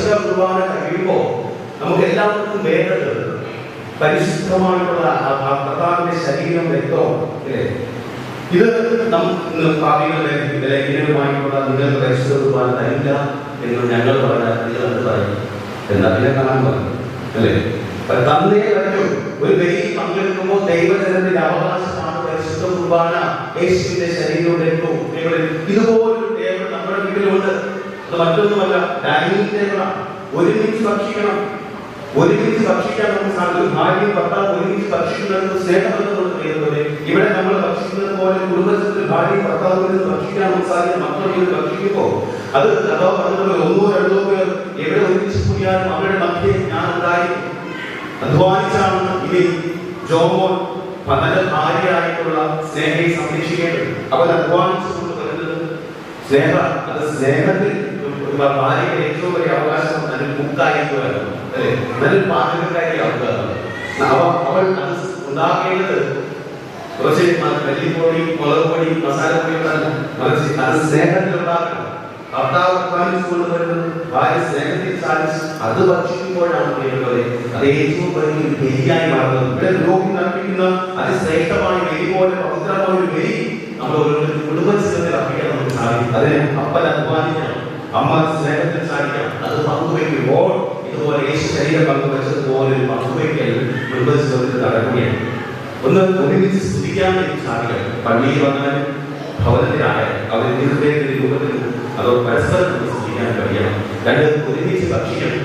പരിശുദ്ധ കുർബാന കഴിയുമ്പോൾ നമുക്ക് എല്ലാവർക്കും വേണ്ടത് പരിശുദ്ധമായിട്ടുള്ള കർത്താവിന്റെ ശരീരം രക്തവും അല്ലേ? ഇത് പാപികളുടെ വിലഹീനമായിട്ടുള്ള നിങ്ങൾക്ക് പരിശുദ്ധ കുർബാന തരില്ല എന്ന് ഞങ്ങൾ പറഞ്ഞാൽ നിങ്ങൾ എന്ത് പറയും? എന്താ പിന്നെ കാണാൻ പറഞ്ഞു അല്ലേ? തന്നേ പറ്റും. ഒരു ബലിയിൽ പങ്കെടുക്കുമ്പോൾ ദൈവജനത്തിന്റെ അവകാശമാണ് പരിശുദ്ധ കുർബാന, യേശുവിന്റെ ശരീരവും രക്തവും. ഇതുപോലൊരു ടേബിൾ നമ്മുടെ വീട്ടിലുണ്ട്. അത് മറ്റൊന്നുമല്ല, ഡൈനിങ് ടേബിളാണ്. ഒരുമിച്ച് ഭക്ഷിക്കണം. ഒരുമിച്ച് ഭക്ഷിക്കാൻ നമുക്ക് സാധിക്കും. ഭാര്യയും ഭർത്താവ് ഒരുമിച്ച് ഭക്ഷിക്കുന്നത് സ്നേഹബന്ധമുള്ള പ്രിയതോടെ ഇവിടെ നമ്മൾ ഭക്ഷിക്കുന്നത് പോലെ കുടുംബത്തിൽ ഭാര്യയും ഭർത്താവിൽ നിന്ന് ഭക്ഷിക്കാൻ നമുക്ക് സാധിക്കും. മക്കൾ ഭക്ഷിക്കുമ്പോൾ അത് അഥവാ പറഞ്ഞത് ഒന്നോ രണ്ടോ പേർ എവിടെ ഒരുമിച്ച് കൂടിയാലും അവരുടെ മധ്യേ ഞാൻ ഉണ്ടായിരിക്കും. അധ്വാനിച്ചാണ് ഇനി ജോമോൻ തന്റെ ഭാര്യയായിട്ടുള്ള സ്നേഹയെ സംരക്ഷിക്കേണ്ടത്. അവൻ അധ്വാനിച്ചുകൊണ്ട് വരുന്നത് സ്നേഹ, അത് സ്നേഹത്തിൽ ഭാര്യയുടെ ഏറ്റവും വലിയ അവകാശം നല്ലൊരു കുക്കായിരിക്കുമല്ലോ അല്ലെ? നല്ലൊരു പാചകക്കാരിയാവുക. അവൾ അത് ഉണ്ടാക്കേണ്ടത് കുറച്ച് മല്ലിപ്പൊടി, മുളക് പൊടി, മസാലപ്പൊടി മറിച്ച് അത് സ്നേഹത്തിൽ ഉണ്ടാക്കണം. ഭർത്താവ് അധ്വാനിച്ചുകൊണ്ട് വരുന്നത് ഭാര്യ സ്നേഹത്തിൽ സാധിച്ച് അത് ഭക്ഷിക്കുമ്പോഴാണ് പ്രിയപ്പെട്ടവരെ അത് ഏറ്റവും വലിയ ബലിയായി മാറുന്നത്. ഇവിടെ ലോകം നടപ്പിക്കുന്ന അതിശ്രേഷ്ഠമായ ബലി പോലെ പവിത്രമായ ഒരു ബലി നമ്മൾ ഓരോരുത്തരും കുടുംബജീവിതത്തിൽ അർപ്പിക്കാൻ നമുക്ക് സാധിക്കും. അതിനെ അപ്പൻ അധ്വാനിക്കണം, അമ്മ സ്നേഹത്തിൽ സാധിക്കണം. അത് പങ്കുവയ്ക്കുമ്പോൾ ഇതുപോലെ യേശു ശരീരം പങ്കുവെച്ചതുപോലെ ഒരു പങ്കുവയ്ക്കൽ കുടുംബജീവിതത്തിൽ നടക്കുകയാണ്. ഒന്ന് ഒരുമിച്ച് സ്തുതിക്കാൻ വേണ്ടി സാധിക്കണം. പള്ളിയിൽ വന്നാലും ഭവനത്തിലായാലും അവരുടെ ഹൃദയത്തിന്റെ രൂപത്തിൽ അതോ പരസ്പരം സ്തുതിക്കാൻ കഴിയണം. രണ്ട്, ഒരുമിച്ച് ഭക്ഷിക്കണം.